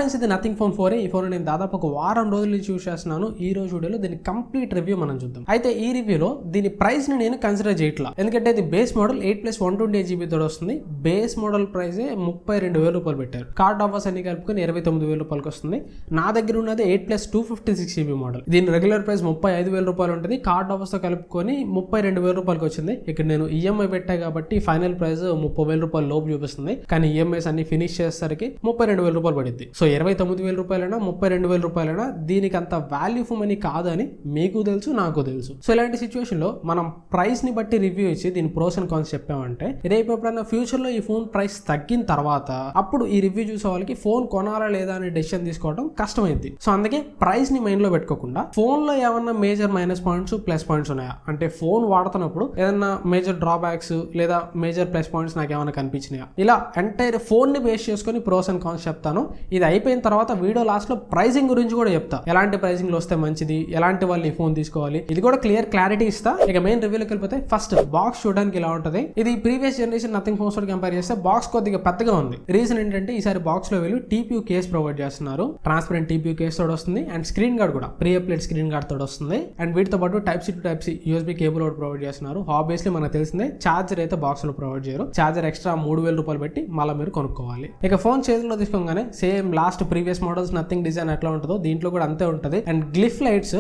Friends, ఇది nothing phone 4. ఈ phone నేను దాదాపు ఒక వారం రోజుల నుంచి యూస్ చేస్తున్నాను. ఈ రోజు వీడియోలో దీని కంప్లీట్ రివ్యూ మనం చూద్దాం. అయితే ఈ రివ్యూలో దీని ప్రైస్ ని నేను కన్సిడర్ చేయట్లా, ఎందుకంటే ఇది బేస్ మోడల్ 8+128GB తోడు వస్తుంది. బేస్ మోడల్ ప్రైస్ 32,000 రూపాయలు పెట్టారు. కార్డ్ ఆఫర్స్ అన్ని కలుపుకొని 29,000 రూపాయలకు వస్తుంది. నా దగ్గర ఉన్నది 8+256GB మోడల్. దీని రెగ్యులర్ ప్రైస్ 35,000 రూపాయలు ఉంటుంది. కార్డ్ ఆఫర్స్ తో కలుపుకొని 32,000 రూపాయలకు వచ్చింది. ఇక్కడ నేను ఈఎంఐ పెట్టా కాబట్టి ఫైనల్ ప్రైస్ 30,000 రూపాయల లోపు చూపిస్తుంది. కానీ ఈఎంఐస్ అన్ని ఫినిష్ చేసేసరికి 32,000 రూపాయలు పడింది. సో 29,000 రూపాయలైనా 32,000 రూపాయలైనా దీనికి అంత వాల్యూ ఫర్ మనీ కాదని మీకు తెలుసు, నాకు తెలుసు. సో ఇలాంటి సిచ్యువేషన్ లో మనం ప్రైస్ ని బట్టి రివ్యూ ఇచ్చి దీని ప్రోస్ అండ్ కాన్స్ చెప్పామంటే రేపు ఎప్పుడైనా ఫ్యూచర్ లో ఈ ఫోన్ ప్రైస్ తగ్గిన తర్వాత అప్పుడు ఈ రివ్యూ చూసే వాళ్ళకి ఫోన్ కొనాలా లేదా అనే డెసిషన్ తీసుకోవడం కష్టమైంది. సో అందుకే ప్రైస్ ని మైండ్ లో పెట్టుకోకుండా ఫోన్ లో ఏమన్నా major minus points plus points ఉన్నాయా, అంటే ఫోన్ వాడుతున్నప్పుడు ఏదన్నా మేజర్ డ్రాబ్యాక్స్ లేదా మేజర్ ప్లస్ పాయింట్స్ నాకు ఏమైనా కనిపించినాయా, ఇలా ఎంటైర్ ఫోన్ ని బేస్ చేసుకుని ప్రోస్ అండ్ కాన్స్ చెప్తాను. ఇది అయిపోయిన తర్వాత వీడియో లాస్ట్ లో ప్రైసింగ్ గురించి కూడా చెప్తా. ఎలాంటి ప్రైసింగ్ లో వస్తే మంచిది, ఎలాంటి వాళ్ళు ఈ ఫోన్ తీసుకోవాలి, ఇది కూడా క్లారిటీ ఇస్తా. ఇక మెయిన్ రివ్యూలోకి వెళ్ళిపోతే ఫస్ట్ బాక్స్ చూడడానికి ఇలా ఉంటది. ఇది ప్రీవియస్ జనరేషన్ నథింగ్ ఫోన్స్ తో కంపేర్ చేస్తే బాక్స్ కొద్దిగా పెద్దగా ఉంది. రీజన్ ఏంటంటే ఈసారి బాక్స్ లో వీళ్ళు TPU కేస్ ప్రొవైడ్ చేస్తున్నారు. ట్రాన్స్పరెంట్ TPU కేస్ తోడు వస్తుంది. అండ్ స్క్రీన్ గార్డ్ కూడా ప్రీ అప్లైడ్ స్క్రీన్ గార్డ్ తోడు వస్తుంది. అండ్ వీటితో పాటు Type-C to Type-C USB cable ఒకటి ప్రొవైడ్ చేస్తున్నారు. ఆబ్వియస్లీ మనకు తెలిసిందే చార్జర్ అయితే బాక్స్ లో ప్రొవైడ్ చేయరు. చార్జర్ ఎక్స్ట్రా 3,000 రూపాయలు పెట్టి మళ్ళీ మీరు కొనుక్కోవాలి. ఇక ఫోన్ చేతిలో తీసుకోగానే same last previous models nothing design ఎట్లా ఉంటుందో దీంట్లో కూడా అంతే ఉంటుంది. And glyph lights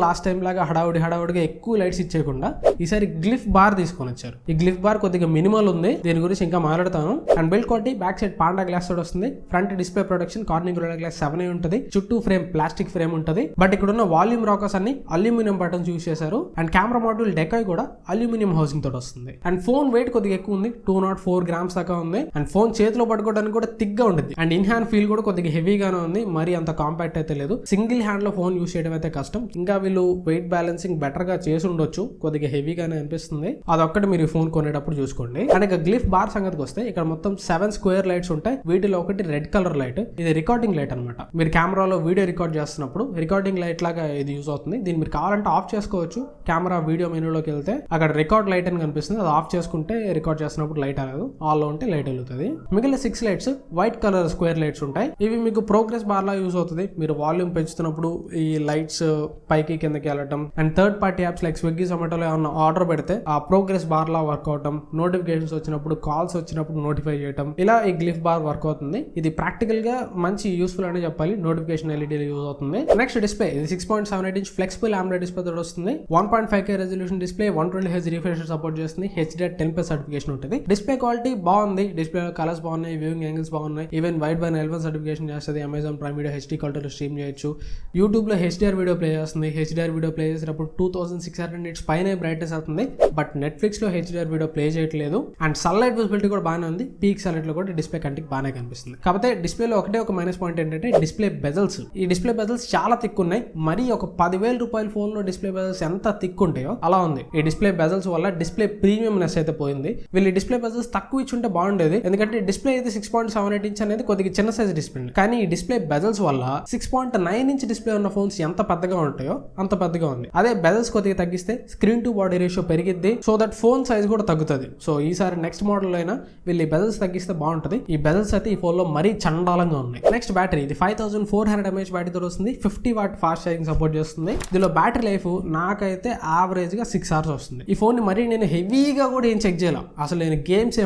last time లాగా హడావుడిగా ఎక్కువ లైట్స్ ఇచ్చేయకుండా ఈసారి గ్లిఫ్ బార్ తీసుకొని వచ్చారు. ఈ గ్లిఫ్ బార్ కొద్దిగా మినిమల్ ఉంది, దీని గురించి ఇంకా మాట్లాడతాను. And build quality back side Panda glass తోడు వస్తుంది. Front display protection Corning Gorilla glass 7 ఉంటుంది. చుట్టూ ఫ్రేమ్ ప్లాస్టిక్ ఫ్రేమ్ ఉంటుంది. బట్ ఇక్కడ ఉన్న వాల్యూమ్ రాకర్స్ అన్ని అల్యూమినియం బటన్స్ యూస్ చేశారు. అండ్ కెమెరా మాడ్యూల్ డెకాయ్ కూడా అల్యూమినియం హౌసింగ్ తోడు వస్తుంది. అండ్ ఫోన్ వెయిట్ కొద్దిగా ఎక్కువ ఉంది, 204 గ్రామ్స్ దాకా ఉంది. అండ్ ఫోన్ చేతిలో పట్టుకోవడానికి కూడా థిక్గా ఉంటుంది. అండ్ ఇన్ హ్యాండ్ ఫీల్ కూడా కొద్దిగా హెవీగానే ఉంది, మరి అంత కాంపాక్ట్ అయితే లేదు. సింగిల్ హ్యాండ్ లో ఫోన్ యూస్ చేయడం అయితే కష్టం. ఇంకా వీళ్ళు వెయిట్ బ్యాలెన్సింగ్ బెటర్ గా చేసి ఉండొచ్చు, కొద్దిగా హెవీగానే అనిపిస్తుంది. అదొక్కటి మీరు ఫోన్ కొనేటప్పుడు చూసుకోండి. అండ్ ఇక గ్లిఫ్ బార్ సంగతికి వస్తే ఇక్కడ మొత్తం 7 స్క్వేర్ లైట్స్ ఉంటాయి. వీటిలో ఒకటి రెడ్ కలర్ లైట్, ఇది రికార్డింగ్ లైట్ అనమాట. మీరు కెమెరాలో వీడియో రికార్డ్ చేస్తున్నప్పుడు రికార్డింగ్ లైట్ లాగా ఇది యూజ్ అవుతుంది. దీన్ని మీరు కావాలంటే ఆఫ్ చేసుకోవచ్చు. కెమెరా వీడియో మెనూలోకి వెళ్తే అక్కడ రికార్డ్ లైట్ అని కనిపిస్తుంది, అది ఆఫ్ చేసుకుంటే రికార్డ్ చేస్తున్నప్పుడు లైట్ అనేది ఆల్ లో ఉంటే లైట్ వెళ్తుంది. మిగిలిన 6 lights white colour square lights ఉంటాయి. ఇవి మీకు ప్రోగ్రెస్ బార్ లా యూజ్ అవుతుంది. మీరు వాల్యూమ్ పెంచుతున్నప్పుడు ఈ లైట్స్ పైకి కిందకి వెళ్ళటం, and third party apps like Swiggy జొమాటోలో ఏమన్నా ఆర్డర్ పెడితే ఆ ప్రోగ్రెస్ బార్ లా వర్క్ అవటం, నోటిఫికేషన్స్ వచ్చినప్పుడు కాల్స్ వచ్చినప్పుడు నోటిఫై చేయటం, ఇలా ఈ గ్లిఫ్ బార్ వర్క్ అవుతుంది. ఇది ప్రాక్టికల్ గా మంచి యూస్ఫుల్ అనే చెప్పాలి. నోటిఫికేషన్ LED యూజ్ అవుతుంది. నెక్స్ట్ డిస్ప్లే, ఇది 6.78 ఇంచ్ ఫ్లెక్సిబుల్ AMOLED డిస్ప్లే తోడు వస్తుంది. 1.5K resolution display, 120Hz refresh support చేస్తుంది. HDR10+ సర్టిఫికేషన్ ఉంటుంది. డిస్ప్లే క్వాలిటీ బాగుంది, డిస్ప్లే కలర్స్ బాగున్నాయి, వ్యూయింగ్ యాంగిల్స్ బాగున్నాయి. Even wide by L1 certification చేస్తుంది. అమెజాన్ ప్రైమ్ వీడియో HD క్వాలిటీలో స్ట్రీమ్ చేయొచ్చు. యూట్యూబ్ లో HDR వీడియో ప్లే చేస్తుంది. HDR వీడియో ప్లే చేసేటప్పుడు 2600 nits పైన బ్రైట్నెస్ అవుతుంది. బట్ నెట్ఫ్లిక్స్ లో HDR వీడియో ప్లే చేయట్లేదు. అండ్ సన్లైట్ విజిబిలిటీ కూడా బాగానే ఉంది. పీక్ సన్లైట్ లో కూడా డిస్ప్లే కంటికి బాగానే కనిపిస్తుంది. కాకపోతే డిస్ప్లేలో ఒకటే ఒక మైనస్ పాయింట్ ఏంటంటే డిస్ప్లే బెజల్స్. ఈ డిస్ప్లే బెజల్స్ చాలా థిక్ ఉన్నాయి. మరి ఒక 10,000 రూపాయల ఫోన్ లో డిస్ప్లే బెజల్స్ ఎంత థిక్ ఉంటాయో అలా ఉంది. ఈ డిస్ప్లే బెజల్స్ వల్ల డిస్ప్లే ప్రీమియంనెస్ అయితే పోయింది. వీళ్ళు డిస్ప్లే బెజల్స్ తక్కువ ఇచ్చి ఉంటే బాగుండేది, ఎందుకంటే డిస్ప్లే అయితే 6.78 ఇంచ్ అనేది కొద్దిగా చిన్న సైజ్ డిస్ప్లే. కానీ ఈ డిస్ప్లే బెజల్స్ వల్ల 6.9 ఇంచ్ డిస్ప్లే ఉన్న ఫోన్స్ ఎంత పెద్దగా ఉంటాయో అంత పెద్దగా ఉంది. అదే బెజల్స్ కొద్దిగా తగ్గిస్తే స్క్రీన్ టు బాడీ రేషియో పెరిగిద్ది, సో దట్ ఫోన్ సైజ్ కూడా తగ్గుతుంది. సో ఈసారి నెక్స్ట్ మోడల్ అయినా వీళ్ళు ఈ బెజల్స్ తగ్గిస్తే బాగుంటుంది. ఈ బెజల్స్ అయితే ఈ ఫోన్ లో మరీ చండాలంగా ఉన్నాయి. నెక్స్ట్ బ్యాటరీ, ఇది 5400 mAh బ్యాటరీ తో వస్తుంది. 50 వాట్ ఫాస్ట్ ఛార్జింగ్ సపోర్ట్ చేస్తుంది. దీనిలో బ్యాటరీ లైఫ్ నాకైతే యావరేజ్ గా 6 hours వస్తుంది. ఈ ఫోన్ ని మరీ నేను హెవీగా కూడా ఏం చెక్ చేయాల, అసలు నేను గేమ్స్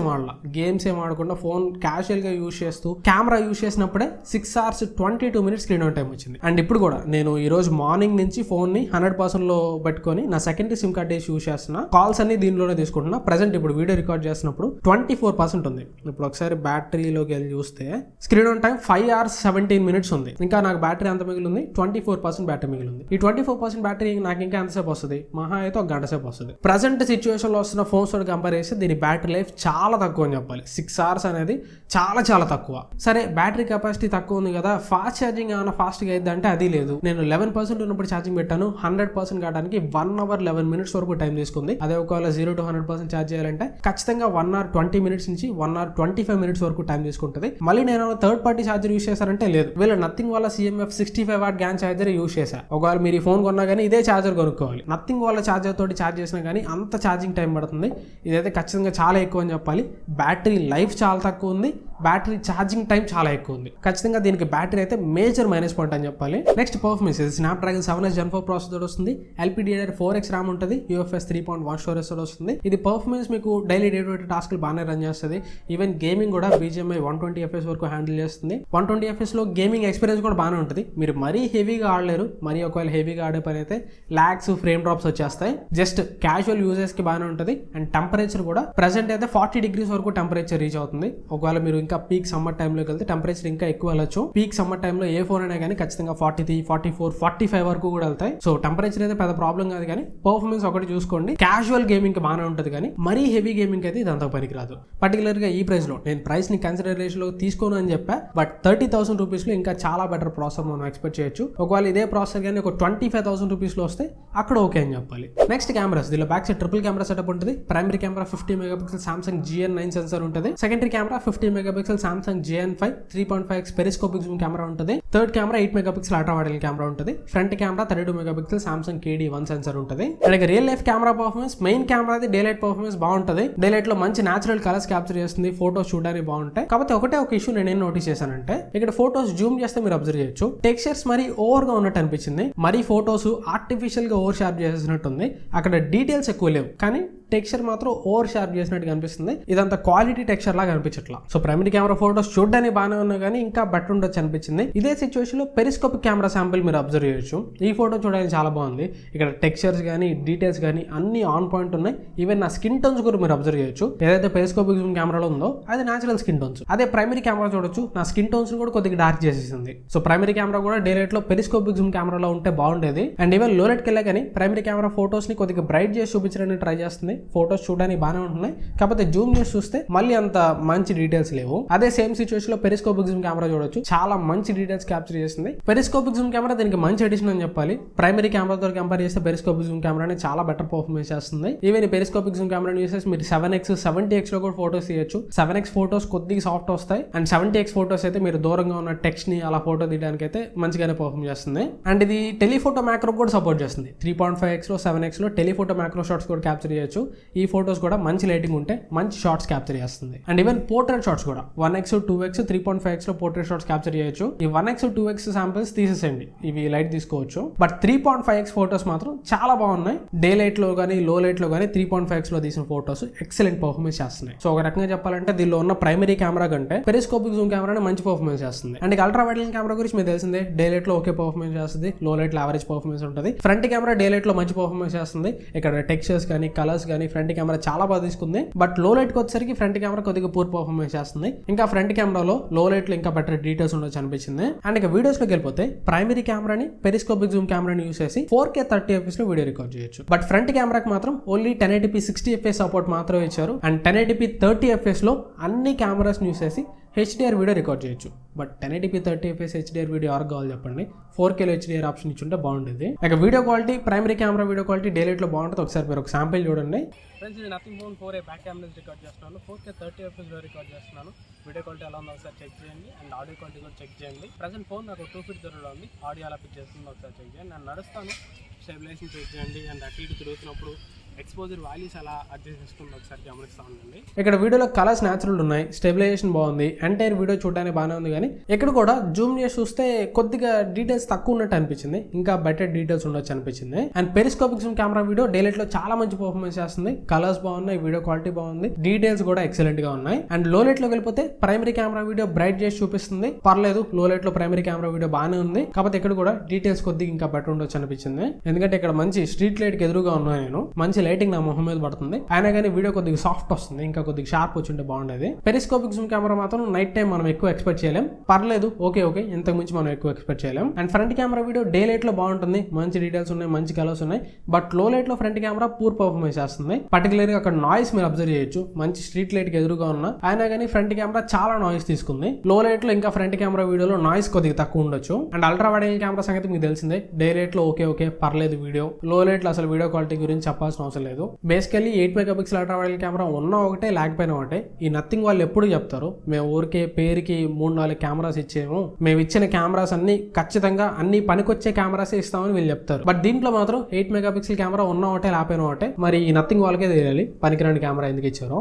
ఏం ఆడకుండా ఫోన్ క్యాజువల్ గా యూజ్ చేస్తూ కెమెరా యూజ్ చేసినప్పుడే 6 hours 22 minutes screen on time వచ్చింది. అండ్ ఇప్పుడు కూడా నేను ఈ రోజు మార్నింగ్ నుంచి ఫోన్ ని 100% లో పెట్టుకొని నా సెకండరీ సిమ్ కార్డ్ వేసి యూజ్ చేస్తున్నా. కాల్స్ అన్ని దీనిలోనే తీసుకుంటున్నా. ప్రెసెంట్ ఇప్పుడు వీడియో రికార్డ్ చేసినప్పుడు 24% ఉంది. ఇప్పుడు ఒకసారి బ్యాటరీలోకి వెళ్ళి చూస్తే screen on time 5 hours 17 minutes ఉంది. ఇంకా నాకు బ్యాటరీ అంత మిగిలి ఉంది, 24% బ్యాటరీ మిగిలి ఉంది. ఈ 24% బ్యాటరీ నాకు ఇంకా ఎంతసేపు వస్తుంది, మహా అయితే ఒక గంట సేపు వస్తుంది. ప్రజెంట్ సిచ్యువేషన్ లో వస్తున్న ఫోన్స్ తో కంపేర్ చేస్తే దీని బ్యాటరీ లైఫ్ చాలా తక్కువ అని చెప్పాలి. 6 hours అనేది చాలా తక్కువ. సరే బ్యాటరీ కెపాసిటీ తక్కువ ఉంది కదా, ఫాస్ట్ ఛార్జింగ్ ఏమైనా ఫాస్ట్ గా అయితే అంటే అది లేదు. నేను 11% ఉన్నప్పుడు ఛార్జింగ్ పెట్టాను. 100% కావడానికి 1 hour 11 minutes వరకు టైం తీసుకుంది. అదే ఒకవేళ 0 to 100% ఛార్జ్ చేయాలంటే ఖచ్చితంగా 1 hour 20 minutes నుంచి 1 hour 25 minutes వరకు టైం తీసుకుంటుంది. మళ్ళీ నేను థర్డ్ పార్టీ ఛార్జర్ యూస్ చేశారంటే లేదు. వీళ్ళు నథింగ్ వాళ్ళ CMF 65 watt GaN charger use చేశా. ఒకవేళ మీరు ఈ ఫోన్ కొన్నా కానీ ఇదే ఛార్జర్ కొనుక్కోవాలి. నథింగ్ వాళ్ళ ఛార్జర్ తోటి ఛార్జ్ చేసినా కానీ అంత ఛార్జింగ్ టైం పడుతుంది. ఇదైతే ఖచ్చితంగా చాలా ఎక్కువ అని చెప్పాలి. బ్యాటరీ లైఫ్ చాలా తక్కువ ఉంది. బ్యాటరీ ఛార్జింగ్ టైం చాలా ఎక్కువ ఉంది. ఖచ్చితంగా దీనికి బ్యాటరీ అయితే మేజర్ మైనస్ పాయింట్ అని చెప్పాలి. నెక్స్ట్ పర్ఫార్మెన్స్, ఇది స్నాప్డ్రాగన్ 7s Gen 4 ప్రాసెసర్ వస్తుంది. LPDDR4X RAM ఉంటుంది. UFS 3.1 స్టోరేజ్ వస్తుంది. ఇది పర్ఫార్మెన్స్ మీకు డైలీ డే టు డే టాస్క్లు బాగానే రన్ చేస్తుంది. ఈవెన్ గేమింగ్ కూడా BGMI 120 FPS వరకు హ్యాండిల్ చేస్తుంది. 120 FPS లో గేమింగ్ ఎక్స్పీరియన్స్ కూడా బాగానే ఉంటుంది. మీరు మరీ హెవీగా ఆడలేరు. మరీ ఒకవేళ హెవీగా ఆడే పని అయితే లాగ్స్, ఫ్రేమ్ డ్రాప్స్ వచ్చేస్తాయి. జస్ట్ క్యాజువల్ యూజర్స్ కి బాగానే ఉంటుంది. అండ్ టెంపరేచర్ కూడా ప్రెసెంట్ అయితే 40 degrees వరకు టెంపరేచర్ రీచ్ అవుతుంది. ఒకవేళ మీరు ఇంకా పీక్ సమ్మర్ టైంలోకి వెళ్తే టెంపరేచర్ ఇంకా ఎక్కువ వెళ్ళొచ్చు. పీక్ సమ్మర్ టైంలో ఏ ఫోన్ అయినా కానీ ఖచ్చితంగా 43, 44, 45 వరకు కూడా వెళ్తాయి. సో టెంపరేచర్ అయితే పెద్ద ప్రాబ్లం కాదు, కానీ పర్ఫార్మెన్స్ ఒకటి చూసుకోండి. క్యాజువల్ గేమింగ్ కి బాగానే ఉంటుంది, కానీ మరీ హెవీ గేమింగ్ అయితే ఇదంతా పనికిరాదు. పర్టికులర్ గా ఈ ప్రైస్ లో నేను ప్రైస్ ని కన్సిడరేషన్ లో తీసుకోను అని చెప్పా, బట్ 30,000 రూపీస్ లో ఇంకా చాలా బెటర్ ప్రాసెసర్ మనం ఎక్స్పెక్ట్ చేయొచ్చు. ఒకవేళ ఇదే ప్రాసెసర్ కానీ ఒక 25,000 రూపీస్ లో వస్తే అక్కడ ఓకే అని చెప్పాలి. నెక్స్ట్ కెమెరాస్, దీనిలో back side triple camera setup ఉంటుంది. Primary camera 50 megapixel Samsung GN9 sensor ఉంటుంది. Secondary camera 50 megapixel Samsung GN5 3.5x periscopic zoom camera ఉంటుంది. Third camera 8 megapixel ultra wide camera ఉంటుంది. Front camera 32 megapixel Samsung KD1 sensor ఉంటుంది. అలాగే real life camera performance, main camera day light performance బాగుంటుంది. Day light లో మంచి natural colours capture చేస్తుంది. Photos చూడడానికి బాగుంటాయి. కాకపోతే ఒకటే ఒక ఇష్యూ నేను నోటీస్ చేశానంటే, ఇక్కడ ఫోటోస్ జూమ్ చేస్తే మీరు అబ్జర్వ్ చేయొచ్చు, టెక్స్చర్స్ మరి ఓవర్ గా ఉన్నట్టు అనిపించింది. మరి ఫోటోస్ ఆర్టిఫిషియల్ గా ఓవర్ షార్ప్ చేసినట్టుంది. అక్కడ డీటెయిల్స్ ఎక్కువ లేవు, కానీ టెక్స్చర్ మాత్రం ఓవర్ షార్ప్ చేసినట్టు కనిపిస్తుంది. ఇదంతా క్వాలిటీ టెక్స్చర్ లాగా అనిపించట్లా. సో ప్రైమరీ కెమెరా ఫోటోస్ చూడడానికి బాగానే ఉన్నా కానీ ఇంకా బెటర్ ఉండొచ్చు అనిపించింది. ఇదే సిచ్యువేషన్ లో పెరిస్కోపిక్ కెమెరా శాంపిల్ మీరు అబ్జర్వ్ చేయొచ్చు. ఈ ఫోటో చూడడానికి చాలా బాగుంది. ఇక్కడ టెక్స్చర్స్ కానీ డీటెయిల్స్ కానీ అన్ని ఆన్ పాయింట్ ఉన్నాయి. ఈవెన్ నా స్కిన్ టోన్స్ కూడా మీరు అబ్జర్వ్ చేయొచ్చు. ఏదైతే పెరిస్కోపిక్ జూమ్ కెమెరాలో ఉందో అది నేచురల్ స్కిన్ టోన్స్. అదే ప్రైమరీ కెమెరా చూడొచ్చు, నా స్కిన్ టోన్స్ కూడా కొద్దిగా డార్క్ చేసేసింది. సో ప్రైమరీ కెమెరా కూడా డే లైట్ లో పెరిస్కోపిక్ జూమ్ కెమెరాలో ఉంటే బాగుండేది. అండ్ ఈవెన్ లో లైట్కి వెళ్ళా కానీ ప్రైమరీ కెమెరా ఫోటోస్ ని కొద్దిగా బ్రైట్ చేసి చూపించడానికి ట్రై చేస్తుంది. ఫోటోస్ చూడడానికి బాగానే ఉంటున్నాయి, కాకపోతే జూమ్ చేసి చూస్తే మళ్ళీ అంత మంచి డీటెయిల్స్ లేవు. అదే సేమ్ సిచ్యువేషన్ లో పెరిస్కోపిక్ జూమ్ కెమెరా చూడొచ్చు, చాలా మంచి డీటెయిల్స్ క్యాప్చర్ చేస్తుంది. పెరిస్కోపిక్ జూమ్ కెమెరా దీనికి మంచి ఎడిషన్ అని చెప్పాలి. ప్రైమరీ కెమెరాతో కంపేర్ చేస్తే పెరిస్కోపిక్ జూమ్ కెమెరాని చాలా బెటర్ పర్ఫార్మెన్స్ చేస్తుంది. Even periscopic zoom camera use చేసి మీరు 7x 70x లో కూడా ఫోటోస్ తీయచ్చు. 7x ఫోటోస్ కొద్దిగా సాఫ్ట్ వస్తాయి. అండ్ 70x ఫోటోస్ అయితే మీరు దూరంగా ఉన్న టెక్స్ట్ ని అలా ఫోటో తీయడానికి అయితే మంచిగానే పర్ఫార్మ్ చేస్తుంది. అండ్ ఇది టెలిఫోటో మ్యాక్రో కూడా సపోర్ట్ చేస్తుంది. 3.5x లో 7x లో టెలిఫోటో మ్యాక్రో షాట్స్ కూడా క్యాప్చర్ చేయొచ్చు. ఈ ఫోటోస్ కూడా మంచి లైటింగ్ ఉంటే మంచి షాట్స్ క్యాప్చర్ చేస్తుంది. అండ్ ఈవెన్ పోర్ట్రేట్ షాట్స్ కూడా 1x 2x 3.5x లో పోర్ట్రేట్ షాట్స్ క్యాప్చర్ చేయొచ్చు. ఈ 1x 2x శాంపిల్స్ తీసేసండి, ఇవి లైట్ తీసుకోవచ్చు. బట్ 3.5x ఫోటోస్ మాత్రం చాలా బాగున్నాయి. డే లైట్ లో కానీ లో లైట్ లో కానీ 3.5x లో తీసిన ఫోటోస్ ఎక్సలెంట్ పర్ఫార్మెన్స్ చేస్తున్నాయి. సో ఒక రకంగా చెప్పాలంటే దీనిలో ఉన్న ప్రైమరీ కెమెరా కంటే పెరిస్కోపిక్ జూమ్ కెమెరా మంచి పర్ఫార్మెన్స్ చేస్తుంది. అండ్ అల్ట్రా వైడ్ కెమెరా గురించి మీకు తెలిసిందే, డే లైట్ లో ఓకే పర్ఫార్మెన్స్ చేస్తుంది, లో లైట్ లో యావరేజ్ పర్ఫార్మెన్స్ ఉంటుంది. ఫ్రంట్ కెమెరా డే లైట్ లో మంచి పర్ఫార్మెన్స్ చేస్తుంది. ఇక్కడ టెక్స్చర్స్ కానీ కలర్స్ కానీ ఫ్రంట్ కెమెరా చాలా బాగా తీసుకుంది. బట్ లో లైట్ కి వచ్చేసరికి ఫ్రంట్ కెమెరా కొద్దిగా పూర్ పర్ఫార్మెన్స్ చేస్తుంది. ఇంకా ఫ్రంట్ కెమెరాలో లో లైట్ లో ఇంకా బెటర్ డీటెయిల్స్ ఉండొచ్చు అనిపించింది. అండ్ ఇక వీడియోస్ లోకి వెళ్ళిపోతే ప్రైమరీ కెమెరాని పెరిస్కోపిక్ జూమ్ కెమెరాని యూస్ చేసి 4K 30 FPS లో వీడియో రికార్డ్ చేయొచ్చు. బట్ ఫ్రంట్ కెమెరాకి మాత్రం ఓన్లీ 1080p 60 FPS సపోర్ట్ మాత్రమే ఇచ్చారు. అండ్ 1080p 30 FPS లో అన్ని కెమెరాస్ యూస్ చేసి HDR వీడియో రికార్డ్ చేయొచ్చు. But 1080p 30 FPS HDR video ఎవరికి కావాలి చెప్పండి? 4K లో HDR ఆప్షన్ ఇచ్చుంటే బాగుండేది. ఇక video quality, primary camera video quality day light లో బాగుంటుంది. ఒకసారి మీరు ఒక శాంపిల్ చూడండి. ఫ్రెండ్స్, ఇది nothing phone 4A back camera record చేస్తున్నాను. 4K 30 FPS లో రికార్డ్ చేస్తున్నాను. వీడియో క్వాలిటీ ఎలా ఉందో ఒకసారి చెక్ చేయండి. అండ్ ఆడియో క్వాలిటీ కూడా చెక్ చేయండి. ప్రజెంట్ ఫోన్ నాకు 2 feet దూరంలో ఉంది. ఆడియో ఎలా పిక్ చేస్తుందో ఒకసారి చెక్ చేయండి. నేను నడుస్తాను, స్టెబిలైజేషన్ చెక్ చేయండి. అండ్ అటు ఇటు తిరుగుతున్నప్పుడు ఎక్స్పోజర్ వాల్యూస్ అలా అడ్జస్ట్ చేసుకుంటూ ఒకసారి గమనిస్తూ ఉండండి. ఇక్కడ వీడియోలో కలర్స్ న్యాచురల్ ఉన్నాయి, స్టెబిలైజేషన్ బాగుంది, ఎంటైర్ వీడియో చూడడానికి బాగానే ఉంది. కానీ ఇక్కడ కూడా జూమ్ చేసి చూస్తే కొద్దిగా డీటెయిల్స్ తక్కువ ఉన్నట్టు అనిపించింది, ఇంకా బెటర్ డీటెయిల్స్ ఉండొచ్చు అనిపించింది. And periscopic zoom camera video day light లో చాలా మంచి పర్ఫార్మెన్స్ చేస్తుంది. కలర్స్ బాగున్నాయి, వీడియో క్వాలిటీ బాగుంది, డీటెయిల్స్ కూడా ఎక్సలెంట్ గా ఉన్నాయి. అండ్ లో లైట్ లో వెళ్ళిపోతే ప్రైమరీ కెమెరా వీడియో బ్రైట్ చేసి చూపిస్తుంది, పర్లేదు. లో లైట్ లో ప్రైమరీ కెమెరా వీడియో బాగానే ఉంది, కాకపోతే ఇక్కడ కూడా డీటెయిల్స్ కొద్దిగా ఇంకా బెటర్ ఉండొచ్చు అనిపించింది. ఎందుకంటే ఇక్కడ మంచి స్ట్రీట్ లైట్ కి ఎదురుగా ఉన్నాను నేను, మంచి లైటింగ్ నా మొహం మీద పడుతుంది. అయినా కానీ వీడియో కొద్దిగా సాఫ్ట్ వస్తుంది, ఇంకా కొద్దిగా షార్ప్ వచ్చి ఉంటే బాగుండేది. పెరిస్కోపిక్ జూమ్ కెమెరా మాత్రం నైట్ టైం మనం ఎక్కువ ఎక్స్పెక్ట్ చేయలేం, పర్లేదు, ఓకే ఇంతకు మించి మనం ఎక్కువ ఎక్స్పెక్ట్ చేయలేం. And front camera video day light లో బాగుంటుంది, మంచి డీటెయిల్స్ ఉన్నాయి, మంచి కలర్స్ ఉన్నాయి. బట్ లో లైట్ లో ఫ్రంట్ కెమెరా పూర్ పర్ఫార్మెన్స్ చేస్తుంది. పర్టికులర్ గా అక్కడ నాయిస్ మీరు అబ్జర్వ్ చేయొచ్చు, మంచి స్ట్రీట్ లైట్ కి ఎదురుగా ఉన్న అయినా కానీ ఫ్రంట్ కెమెరా చాలా నాయిస్ తీసుకుంది. లో లైట్ లో ఇంకా ఫ్రంట్ కెమెరా వీడియోలో నాయిస్ కొద్దిగా తక్కువ ఉండొచ్చు. అండ్ అల్ట్రా వైడ్ కెమెరా సంగతి మీకు తెలిసిందే, డే లైట్ లో ఓకే పర్లేదు వీడియో. లో లైట్ లో అసలు వీడియో క్వాలిటీ గురించి చెప్పాల్సిన అవసరం లేదు. Basically 8 megapixel ultra wide camera ఉన్నా ఒకటే, లేకపోయినా ఒకటే. ఈ నథింగ్ వాళ్ళు ఎప్పుడు చెప్తారు, మేము ఊరికే పేరుకి 3-4 కెమెరాస్ ఇచ్చేము, మేము ఇచ్చిన కెమెరాస్ అన్ని ఖచ్చితంగా అన్ని పనికొచ్చే కెమెరాస్ ఇస్తామని వీళ్ళు చెప్తారు. బట్ దీంట్లో మాత్రం 8 మెగాపిక్సెల్ కెమెరా ఉన్నా ఒకటే, లేకపోయినా ఒకటే. మరి ఈ నథింగ్ వాళ్ళకే తెలియాలి పనికిరాని కెమెరా ఎందుకు ఇచ్చారో.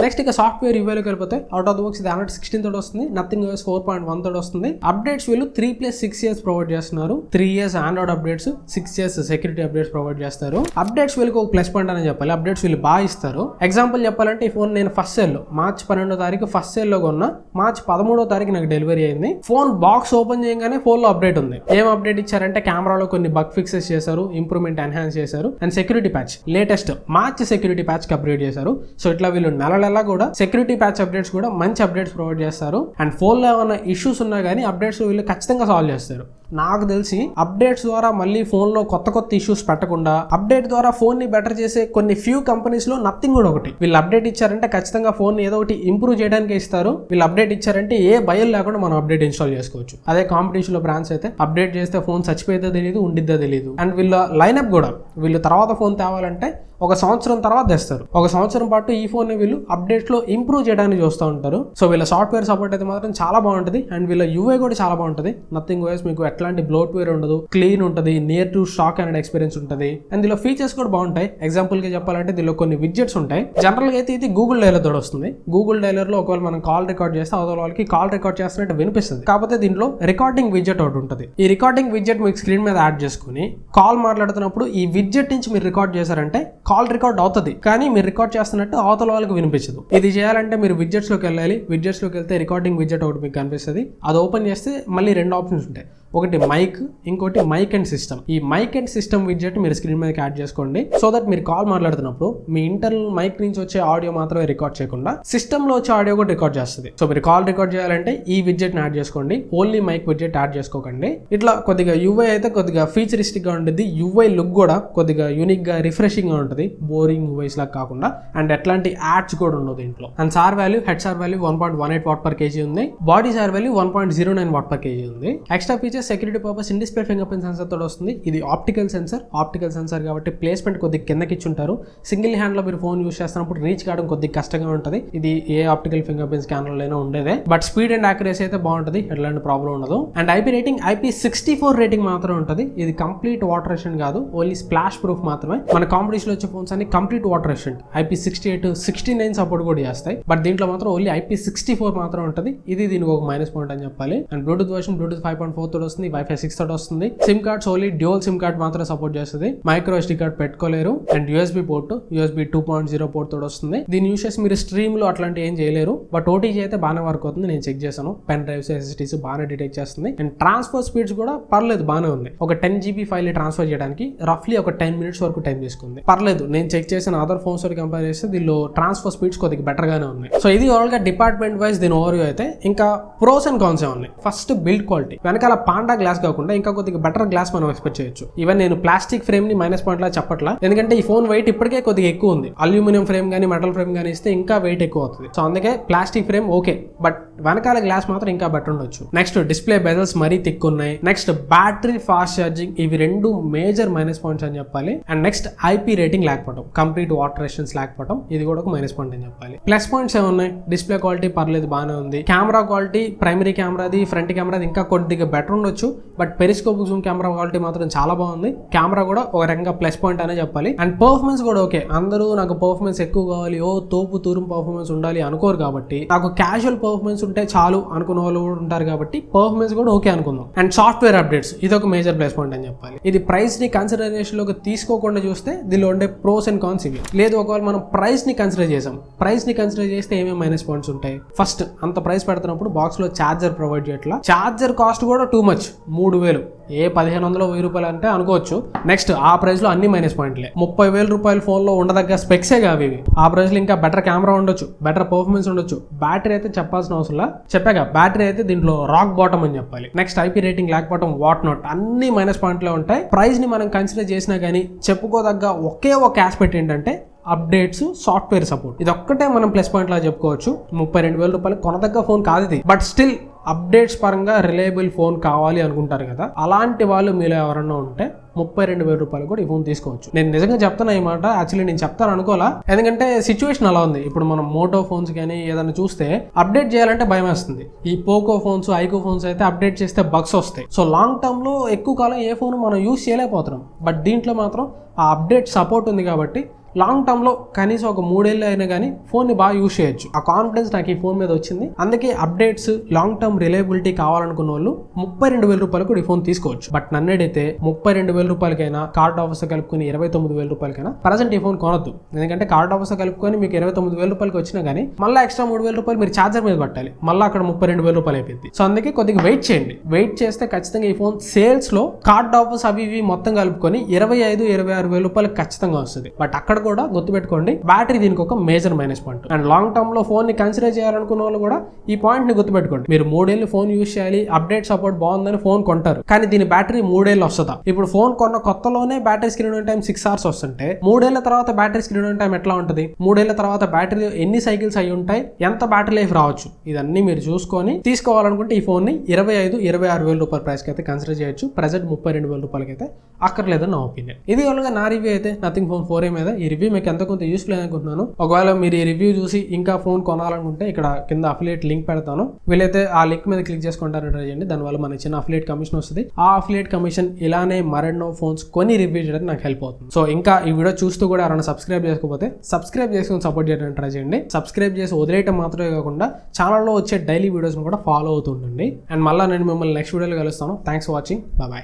నెక్స్ట్ ఇక సాఫ్ట్వేర్ రివ్యూలోకి వెళ్ళిపోతే అవుట్ ఆఫ్ ద బాక్స్ ఇది Android 16 తోటి వస్తుంది, నథింగ్ OS 4.1 తోటి వస్తుంది. అప్డేట్స్ వీళ్ళు 3+6 years ప్రొవైడ్ చేస్తున్నారు. 3 years Android updates, 6 years security updates provide చేస్తారు. అప్డేట్స్ వీళ్ళకి ఒక ప్లస్ పాయింట్ అని చెప్పాలి. అప్డేట్స్ వీళ్ళు బాగా ఇస్తారు. ఎగ్జాంపుల్ చెప్పాలంటే ఈ ఫోన్ నేను ఫస్ట్ సేల్ లో మార్చి 12వ తారీఖు ఫస్ట్ సేల్ లో కొన్నా, మార్చి 13వ తారీఖు నాకు డెలివరీ అయింది. ఫోన్ బాక్స్ ఓపెన్ చేయగానే ఫోన్ లో అప్డేట్ ఉంది. ఏం అప్డేట్ ఇచ్చారంటే కెమెరాలో కొన్ని బగ్ ఫిక్సెస్ చేశారు, ఇంప్రూవ్మెంట్ ఎన్హాన్స్ చేశారు, and security patch latest March security patch కి అప్గ్రేడ్ చేశారు. సో ఇట్లా వీళ్ళు నెల కూడా సెక్యూరిటీ ప్యాచ్ అప్డేట్స్ కూడా మంచి అప్డేట్స్ ప్రొవైడ్ చేస్తారు. అండ్ ఫోన్ లో ఏమైనా ఇష్యూస్ ఉన్నా కానీ అప్డేట్స్ వీళ్ళు ఖచ్చితంగా సాల్వ్ చేస్తారు. నాకు తెలిసి అప్డేట్స్ ద్వారా మళ్ళీ ఫోన్లో కొత్త ఇష్యూస్ పెట్టకుండా అప్డేట్ ద్వారా ఫోన్ని బెటర్ చేసే కొన్ని ఫ్యూ కంపెనీస్లో నథింగ్ కూడా ఒకటి. వీళ్ళు అప్డేట్ ఇచ్చారంటే ఖచ్చితంగా ఫోన్ ఏదో ఒకటి ఇంప్రూవ్ చేయడానికి ఇస్తారు. వీళ్ళు అప్డేట్ ఇచ్చారంటే ఏ భయం లేకుండా మనం అప్డేట్ ఇన్స్టాల్ చేసుకోవచ్చు. అదే కాంపిటీషన్లో బ్రాండ్స్ అయితే అప్డేట్ చేస్తే ఫోన్ చచ్చిపోయేదో తెలియదు, ఉండిద్దో తెలియదు. అండ్ వీళ్ళ లైనప్ కూడా వీళ్ళు తర్వాత ఫోన్ తేవాలంటే 1 సంవత్సరం తర్వాత తెస్తారు. 1 సంవత్సరం పాటు ఈ ఫోన్ వీళ్ళు అప్డేట్స్ లో ఇంప్రూవ్ చేయడానికి చూస్తూ ఉంటారు. సో వీళ్ళ సాఫ్ట్వేర్ సపోర్ట్ అయితే మాత్రం చాలా బాగుంటుంది. అండ్ వీళ్ళ యూఐ కూడా చాలా బాగుంటుంది. నథింగ్ OS మీకు ఎట్లాంటి బ్లోట్వేర్ ఉండదు, క్లీన్ ఉంటుంది, నియర్ టు షాక్ అనే ఎక్స్పీరియన్స్ ఉంటుంది. అండ్ దీనిలో ఫీచర్స్ కూడా బాగుంటాయి. ఎగ్జాంపుల్ గా చెప్పాలంటే దీనిలో కొన్ని విడ్జెట్స్ ఉంటాయి. జనరల్ గా అయితే ఇది గూగుల్ డైలర్ తోడు వస్తుంది. గూగుల్ డైలర్ లో ఒకవేళ మనం కాల్ రికార్డ్ చేస్తే అవతల వాళ్ళకి కాల్ రికార్డ్ చేస్తున్నట్టు వినిపిస్తుంది. కాకపోతే దీంట్లో రికార్డింగ్ విడ్జెట్ ఒకటి ఉంటుంది. ఈ రికార్డింగ్ విడ్జెట్ మీకు స్క్రీన్ మీద యాడ్ చేసుకుని కాల్ మాట్లాడుతున్నప్పుడు ఈ విడ్జెట్ నుంచి మీరు రికార్డ్ చేశారంటే కాల్ రికార్డ్ అవుతుంది, కానీ మీరు రికార్డ్ చేస్తున్నట్టు అవతల వాళ్ళకి వినిపించదు. ఇది చేయాలంటే మీరు విడ్జెట్స్ లోకి వెళ్ళాలి. విడ్జెట్స్ లోకి వెళ్తే రికార్డింగ్ విడ్జెట్ ఒకటి మీకు కనిపిస్తుంది. అది ఓపెన్ చేస్తే మళ్ళీ 2 ఆప్షన్స్ ఉంటాయి. ఒకటి మైక్, ఇంకోటి మైక్ అండ్ సిస్టమ్. ఈ మైక్ అండ్ సిస్టమ్ విడ్జెట్ మీరు స్క్రీన్ మీదకి యాడ్ చేసుకోండి. సో దట్ మీరు కాల్ మాట్లాడుతున్నప్పుడు మీ ఇంటర్నల్ మైక్ నుంచి వచ్చే ఆడియో మాత్రమే రికార్డ్ చేయకుండా సిస్టమ్ లో వచ్చే ఆడియో కూడా రికార్డ్ చేస్తుంది. సో మీరు కాల్ రికార్డ్ చేయాలంటే ఈ విడ్జెట్ యాడ్ చేసుకోండి, ఓన్లీ మైక్ విడ్జెట్ యాడ్ చేసుకోకండి. ఇట్లా కొద్దిగా యూఐ అయితే కొద్దిగా ఫీచరిస్టిక్ గా ఉంటుంది. యూఐ లుక్ కూడా కొద్దిగా యూనిక్ గా రిఫ్రెషింగ్ గా ఉంటుంది, బోరింగ్ యూఐస్ లాగా కాకుండా. అండ్ ఎట్లాంటి యాడ్స్ కూడా ఉండవు దీంట్లో. And sir value, head sir value 1.18 Watt/kg ఉంది. బాడీ సార్ వాల్యూ 1.09 Watt/kg ఉంది. Extra feature security purpose in display finger print sensor తోడు వస్తుంది. ఇది ఆప్టికల్ సెన్సర్ కాబట్టి ప్లేస్మెంట్ కొద్దిగా కిందకి ఇచ్చి ఉంటారు. సింగిల్ హ్యాండ్ లో మీరు ఫోన్ యూస్ చేస్తున్నప్పుడు రీచ్ కావడం కొద్దిగా కష్టంగా ఉంటుంది. ఇది ఏ ఆప్టికల్ ఫింగర్ ప్రింట్ స్కానర్ అయినా ఉండేదే. బట్ స్పీడ్ అండ్ యాక్యురసీ అయితే బాగుంటుంది, ఎట్లాంటి ప్రాబ్లం ఉండదు. And IP rating IP64 rating మాత్రం ఉంటుంది. ఇది కంప్లీట్ వాటర్ రెసిస్టెంట్ కాదు, ఓన్లీ స్ప్లాష్ ప్రూఫ్ మాత్రమే. మన కాంపిటీషన్ వచ్చే ఫోన్స్ అన్ని complete water resistant. IP68, 69 support కూడా చేస్తాయి. బట్ దీంట్లో మాత్రం ఓన్లీ IP64 మాత్రం ఉంటుంది. ఇది దీనికి ఒక మైనస్ పాయింట్ అని చెప్పాలి. అండ్ బ్లూటూత్ వర్షన్ బ్లూటూత్ 5.4 తోడు వస్తుంది, Wi-Fi 6 తోడు వస్తుంది. Sim cards only dual sim card మాత్రం సపోర్ట్ చేస్తుంది. మైక్రో SD కార్డ్ పెట్టుకోలేరు. And USB port USB 2.0 port తోడు వస్తుంది. దీని యూస్ చేసి మీరు స్ట్రీమ్ లో అట్లాంటి ఏం చేయలేరు. బట్ OTG అయితే బాగానే వర్క్ అవుతుంది. నేను చెక్ చేశాను, పెన్ డ్రైవ్స్ SSDs బాగానే డిటెక్ట్ చేస్తుంది. అండ్ ట్రాన్స్ఫర్ స్పీడ్స్ కూడా పర్లేదు, బాగానే ఉంది. ఒక 10 GB ఫైల్ ట్రాన్స్ఫర్ చేయడానికి రఫ్లీ ఒక 10 minutes వరకు టైం తీసుకుంది. పర్లేదు, నేను చెక్ చేసిన అదర్ ఫోన్స్ తో కంపేర్ చేస్తే దీనిలో ట్రాన్స్ఫర్ స్పీడ్స్ కొద్దిగా బెటర్ గానే ఉన్నాయి. సో ఇది ఓవరాల్ గా డిపార్ట్మెంట్ వైజ్ దీని ఓవర్వ్యూ అయితే. ఇంకా ప్రోస్ అండ్ కాన్స్ ఉన్నాయి. First build quality. వెనకాల పాండా గ్లాస్ కాకుండా ఇంకా కొద్దిగా బెటర్ గ్లాస్ మనం ఎక్స్పెక్ట్ చేయొచ్చు. ఈవెన్ నేను ప్లాస్టిక్ ఫ్రేమ్ ని మైనస్ పాయింట్ లా చెప్పట్లా, ఎందుకంటే ఈ ఫోన్ వెయిట్ ఇప్పటికే కొద్దిగా ఎక్కువ ఉంది. అల్యూమినియం ఫ్రేమ్ గానీ మెటల్ ఫ్రేమ్ గానీ ఇస్తే ఇంకా వెయిట్ ఎక్కువ అవుతుంది. సో అందుకే ప్లాస్టిక్ ఫ్రేమ్ ఓకే, బట్ వెనకాల గ్లాస్ మాత్రం ఇంకా బెటర్ ఉండొచ్చు. నెక్స్ట్ డిస్ప్లే బెజల్స్ మరీ థిక్ ఉన్నాయి. నెక్స్ట్ బ్యాటరీ ఫాస్ట్ ఛార్జింగ్, ఇవి 2 మేజర్ మైనస్ పాయింట్స్ అని చెప్పాలి. అండ్ నెక్స్ట్ IP రేటింగ్ లేకపోవడం, కంప్లీట్ వాటర్ రెసిస్టెన్స్ లేకపోవడం, ఇది కూడా ఒక మైనస్ పాయింట్ అని చెప్పాలి. ప్లస్ పాయింట్స్ ఏమున్నాయి? డిస్ప్లే క్వాలిటీ పర్లేదు, బాగానే ఉంది. కెమెరా క్వాలిటీ, ప్రైమరీ కెమెరాది ఫ్రంట్ కెమెరాది ఇంకా కొద్దిగా బెటర్ ఉండొచ్చు. But periscope Zoom camera quality మాత్రం చాలా బాగుంది. కెమెరా కూడా ఒక రకంగా ప్లస్ పాయింట్ అనే చెప్పాలి. అండ్ పర్ఫార్మెన్స్ కూడా ఓకే. అందరూ నాకు పర్ఫార్మెన్స్ ఎక్కువ కావాలి, తోపు తూరం పర్ఫార్మెన్స్ ఉండాలి అనుకోరు కాబట్టి, నాకు క్యాజువల్ పర్ఫార్మెన్స్ ఉంటే చాలు అనుకునే వాళ్ళు కూడా ఉంటారు కాబట్టి పర్ఫార్మెన్స్ కూడా ఓకే అనుకుందాం. అండ్ సాఫ్ట్వేర్ అప్డేట్స్, ఇది ఒక మేజర్ ప్లస్ పాయింట్ అని చెప్పాలి. ఇది ప్రైస్ ని కన్సిడరేషన్ లోకి తీసుకోకుండా చూస్తే దీనిలో ఉండే ప్రోస్ అండ్ కాన్స్ ఇవి. లేదు ఒకవేళ మనం ప్రైస్ ని కన్సిడర్ చేసాం, ప్రైస్ ని కన్సిడర్ చేస్తే ఏమేమి మైనస్ పాయింట్స్ ఉంటాయి? ఫస్ట్, అంత ప్రైస్ పెడుతున్నప్పుడు బాక్స్ లో ఛార్జర్ ప్రొవైడ్ చేయట్లా. ఛార్జర్ కాస్ట్ కూడా టూ మచ్, 3000. ఏ 1500 1000 రూపాయలు అంటే అనుకోవచ్చు. నెక్స్ట్ ఆ ప్రైస్ లో అన్ని మైనస్ పాయింట్లే. 30,000 రూపాయల ఫోన్ లో ఉండదగ్గ స్పెక్సే కావి ఇవి. ఆ ప్రైస్ లో ఇంకా బెటర్ కెమెరా ఉండొచ్చు, బెటర్ పర్ఫార్మెన్స్ ఉండొచ్చు. బ్యాటరీ అయితే చెప్పాల్సిన అవసరం చెప్పాక, బ్యాటరీ అయితే దీంట్లో రాక్ బాటమ్ అని చెప్పాలి. నెక్స్ట్ IP రేటింగ్ లేకపోవడం, వాట్ నాట్, అన్ని మైనస్ పాయింట్లే ఉంటాయి. ప్రైస్ ని మనం కన్సిడర్ చేసినా కానీ చెప్పుకోదగ్గ ఒకే ఒక ఆస్పెక్ట్ ఏంటంటే అప్డేట్స్, సాఫ్ట్వేర్ సపోర్ట్. ఇది ఒక్కటే మనం ప్లస్ పాయింట్ లా చెప్పుకోవచ్చు. 32,000 రూపాయలు కొనదగ్గ ఫోన్ కాదు ఇది. బట్ స్టిల్ అప్డేట్స్ పరంగా రిలయబుల్ ఫోన్ కావాలి అనుకుంటారు కదా, అలాంటి వాళ్ళు మీలో ఎవరన్నా ఉంటే 32,000 రూపాయలు కూడా ఈ ఫోన్ తీసుకోవచ్చు. నేను నిజంగా చెప్తాను ఈ మాట. యాక్చువల్లీ నేను చెప్తాను అనుకోవాలా, ఎందుకంటే సిచ్యువేషన్ అలా ఉంది. ఇప్పుడు మనం మోటో ఫోన్స్ కానీ ఏదైనా చూస్తే అప్డేట్ చేయాలంటే భయం వేస్తుంది. ఈ పోకో ఫోన్స్, ఐకో ఫోన్స్ అయితే అప్డేట్ చేస్తే బగ్స్ వస్తాయి. సో లాంగ్ టర్మ్ లో ఎక్కువ కాలం ఏ ఫోన్ మనం యూస్ చేయలేకపోతున్నాం. బట్ దీంట్లో మాత్రం ఆ అప్డేట్ సపోర్ట్ ఉంది కాబట్టి లాంగ్ టర్మ్ లో కనీసం ఒక 3 ఏళ్ళు అయినా కానీ ఫోన్ ని బాగా యూస్ చేయొచ్చు. ఆ కాన్ఫిడెన్స్ నాకు ఈ ఫోన్ మీద వచ్చింది. అందుకే అప్డేట్స్, లాంగ్ టర్మ్ రిలయబిలిటీ కావాలనుకున్న వాళ్ళు 32,000 రూపాయలకు ఈ ఫోన్ తీసుకోవచ్చు. బట్ నన్నడైతే 32,000 రూపాయలకైనా కార్డ్ ఆఫర్స్ కలుపుకొని 29,000 రూపాయలకైనా ప్రజెంట్ ఈ ఫోన్ కొనొద్దు. ఎందుకంటే కార్డ్ ఆఫర్స్ కలుపుకొని మీకు 29,000 రూపాయలకి వచ్చినా కానీ మళ్ళీ ఎక్స్ట్రా 3,000 రూపాయలు మీరు ఛార్జర్ మీద పట్టాలి, మళ్ళీ అక్కడ 32,000 రూపాయలు అయిపోయింది. సో అందుకే కొద్దిగా వెయిట్ చేయండి. వెయిట్ చేస్తే ఖచ్చితంగా ఈ ఫోన్ సేల్స్ లో కార్డ్ ఆఫర్స్ అవి ఇవి మొత్తం కలుపుకొని 25,000-26,000 రూపాయలకు ఖచ్చితంగా వస్తుంది. బట్ అక్కడ కూడా గుర్తుపెట్టుకోండి, బ్యాటరీ దీనికి ఒక major minus point. And long term లో ఫోన్ ని కన్సిడర్ చేయాలనుకున్న వాళ్ళు కూడా ఈ పాయింట్ ని గుర్తుపెట్టుకోండి. మీరు 3 ఏళ్ళు ఫోన్ యూస్ చేయాలి, అప్డేట్ సపోర్ట్ బాగుందని ఫోన్ కొంటారు, కానీ దీని బ్యాటరీ 3 ఏళ్ళు వస్తుందా? ఇప్పుడు ఫోన్ కొన్న కొత్తలోనే battery screen on time 6 hours వస్తుంటే 3 ఏళ్ల తర్వాత బ్యాటరీ స్క్రీన్ ఆన్ టైం ఎట్లా ఉంటుంది? 3 ఏళ్ల తర్వాత బ్యాటరీ ఎన్ని సైకిల్స్ అయి ఉంటాయి, ఎంత బ్యాటరీ లైఫ్ రావచ్చు, ఇదన్నీ మీరు చూసుకొని తీసుకోవాలనుకుంటే ఈ ఫోన్ ని 25,000-26,000 రూపాయల ప్రైస్ కి అయితే కన్సిడర్ చేయొచ్చు. ప్రెజెంట్ 32,000 రూపాయలకి అయితే అక్కర్లేదని నా ఒపీనియన్. ఇది వాళ్ళగా నా రివ్యూ అయితే నథింగ్ ఫోన్ 4a మీద. ఈ రివ్యూ మీకు ఎంత కొంత యూస్ఫుల్ అనుకుంటున్నాను. ఒకవేళ మీరు ఈ రివ్యూ చూసి ఇంకా ఫోన్ కొనాలనుకుంటే ఇక్కడ కింద అఫిలియేట్ లింక్ పెడతాను, వీలైతే ఆ లింక్ మీద క్లిక్ చేసుకుంటారని ట్రై చేయండి. దానివల్ల మనకి చిన్న అఫిలియేట్ కమిషన్ వస్తుంది. ఆ అఫిలియేట్ కమిషన్ ఇలానే మరెన్నో ఫోన్స్ కొని రివ్యూ చేయడానికి నాకు హెల్ప్ అవుతుంది. సో ఇంకా ఈ వీడియో చూస్తూ కూడా ఎవరైనా సబ్స్క్రైబ్ చేసుకోకపోతే సబ్స్క్రైబ్ చేసుకుని సపోర్ట్ చేయడానికి ట్రై చేయండి. సబ్స్క్రైబ్ చేసి వదిలేయటం మాత్రమే కాకుండా ఛానల్లో వచ్చే డైలీ వీడియోస్ కూడా ఫాలో అవుతుండండి. అండ్ మళ్ళీ నేను మిమ్మల్ని నెక్స్ట్ వీడియోలో కలుస్తాను. Thanks for watching. బాయ్.